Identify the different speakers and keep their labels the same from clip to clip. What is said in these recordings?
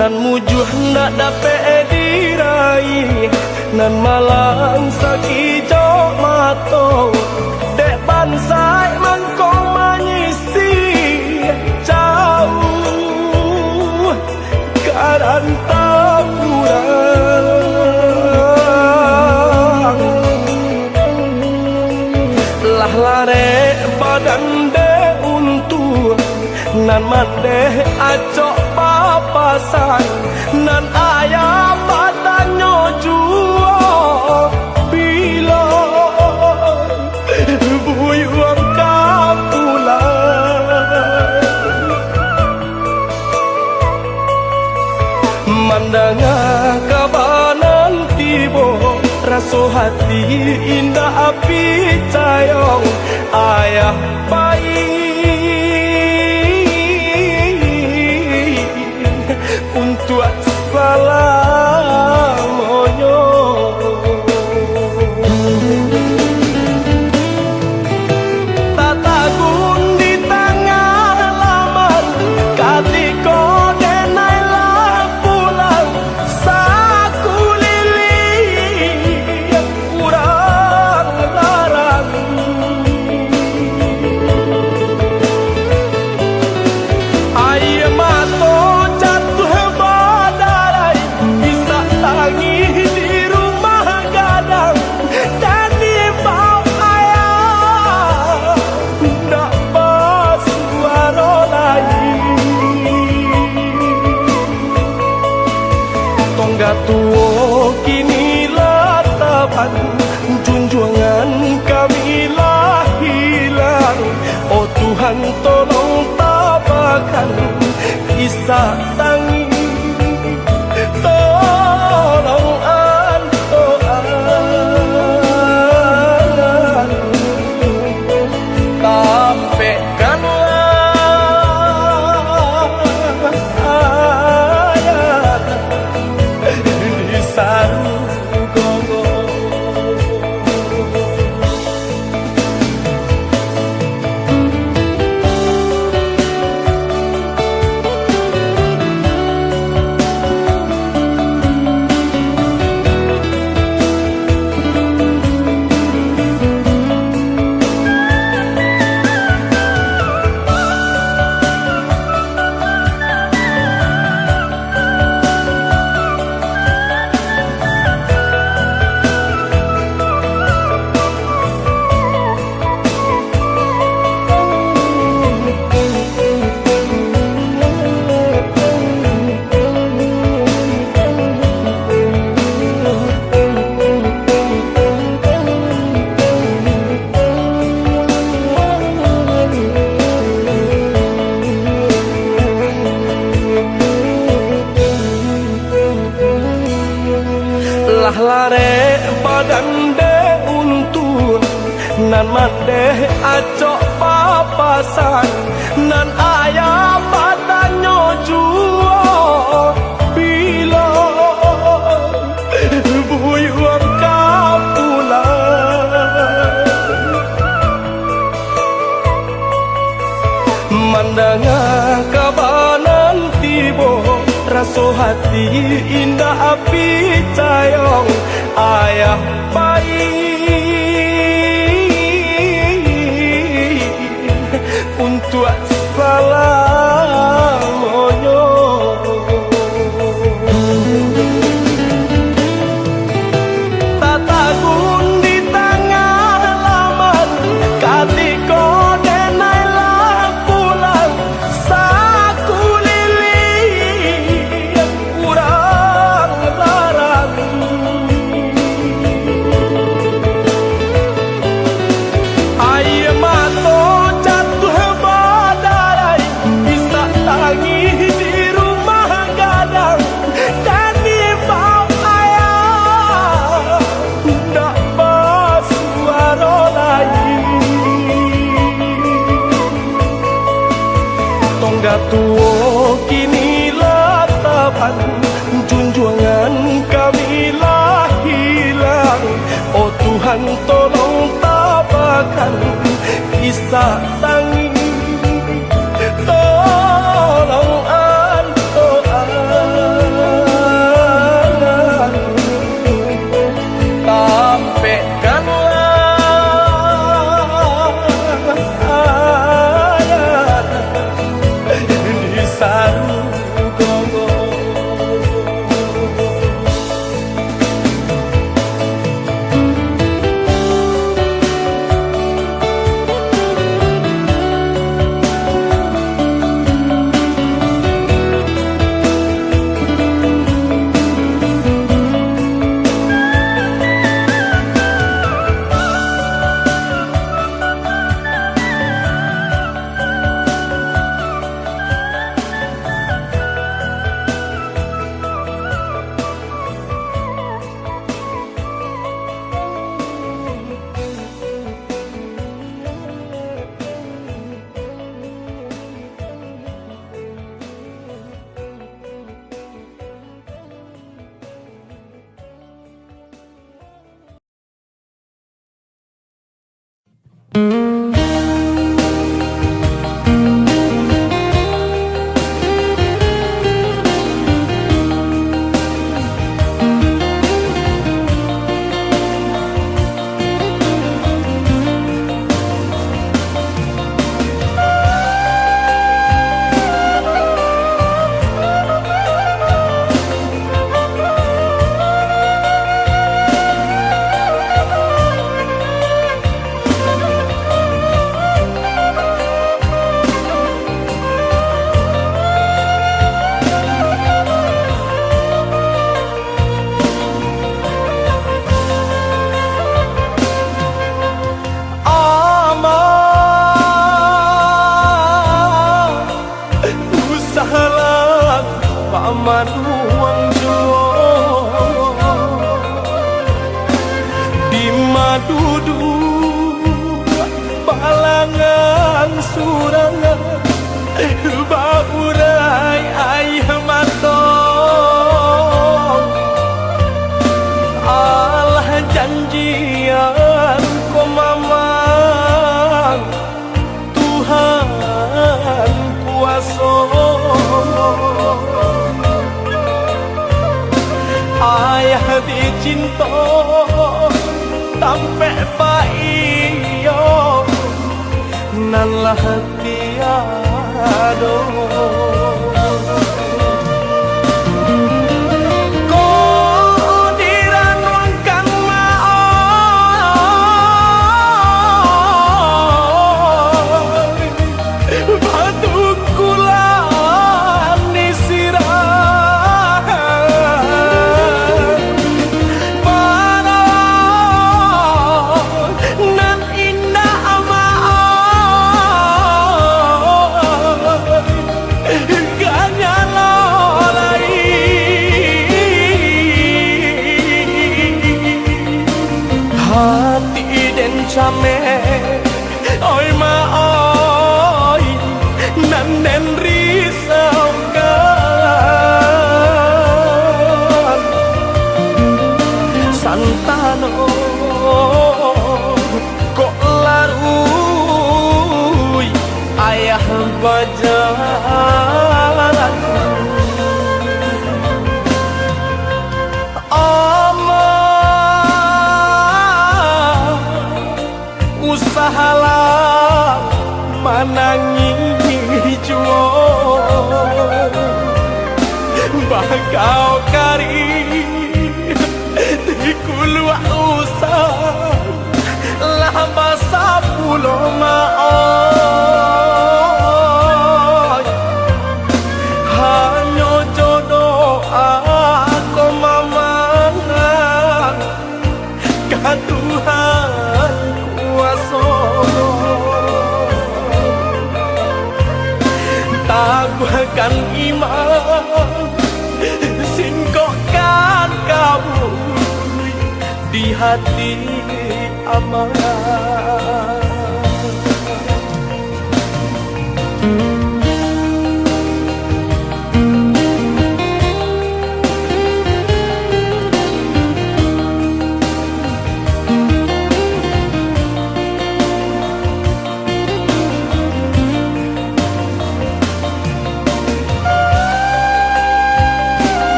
Speaker 1: nan mujuh ndak dapat diraih nan malang sakijo mato dek bansai mangkong manyisi jauh karan tapurang lah lare badan de untuk nan mandeh acok papasan nan ayah badannya jual bila buyuang kapulang mandangah kabanan tibo raso hati indah api cayong ayah bayi untuk salamoyo tatagun di tengah laman katiko denailah pulang saku lili kurang larang ayam mato di rumah gadang dan di bawah ayah ndak bersuara lain tonggak tuo kini latapan junjungan kami lah hilang oh Tuhan tolong tabakan kisah tangis lare badan de untun nan mandeh acok papasan nan ayah badannya jual bila buyuang kapulang mandangah kabanan tibo raso hati indah api cayong ayah bayi untuk salamoyo tatagun di tengah tua kini latapan, junjungan kamilah hilang. Oh Tuhan tolong tabahkan kisah tangis, tolong antoan, tampekkanlah di Sarugogo. Manuang juo di madudu balangan surangan baurai ayam matong Allah janjian ko mamang Tuhan kuasa ayah dicinta sampai baio nan lah tiado chame oi ma oi nan nen risau kan santano kok larui ayah bajalan usahalah manangi juo bakau kari dikulu usah lah basa pulo maoi hanya jodoh aku mamang ka Tuhan taguhkan iman singkokkan kamu di hati aman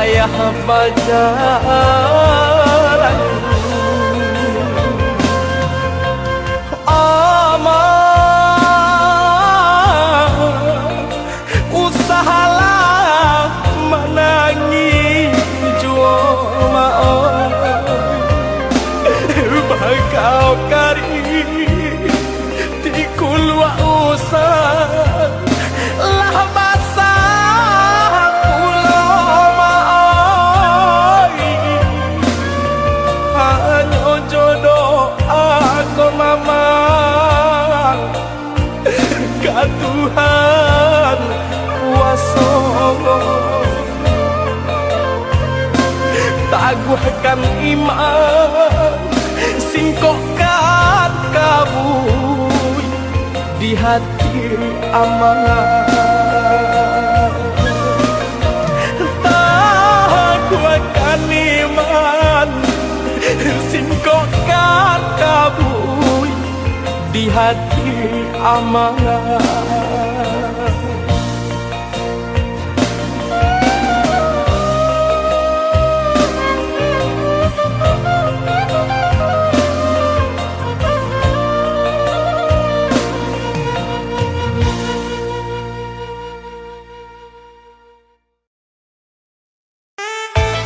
Speaker 1: ayah bajaran usahalah menangi jual bakal kari di kulwa usah lah basa pulau maoi hanya jodoh aku mama ka Tuhan kuasa taguhkan iman singkokkan kabui di hati aman taguhkan iman singkokkan kabui di hati aman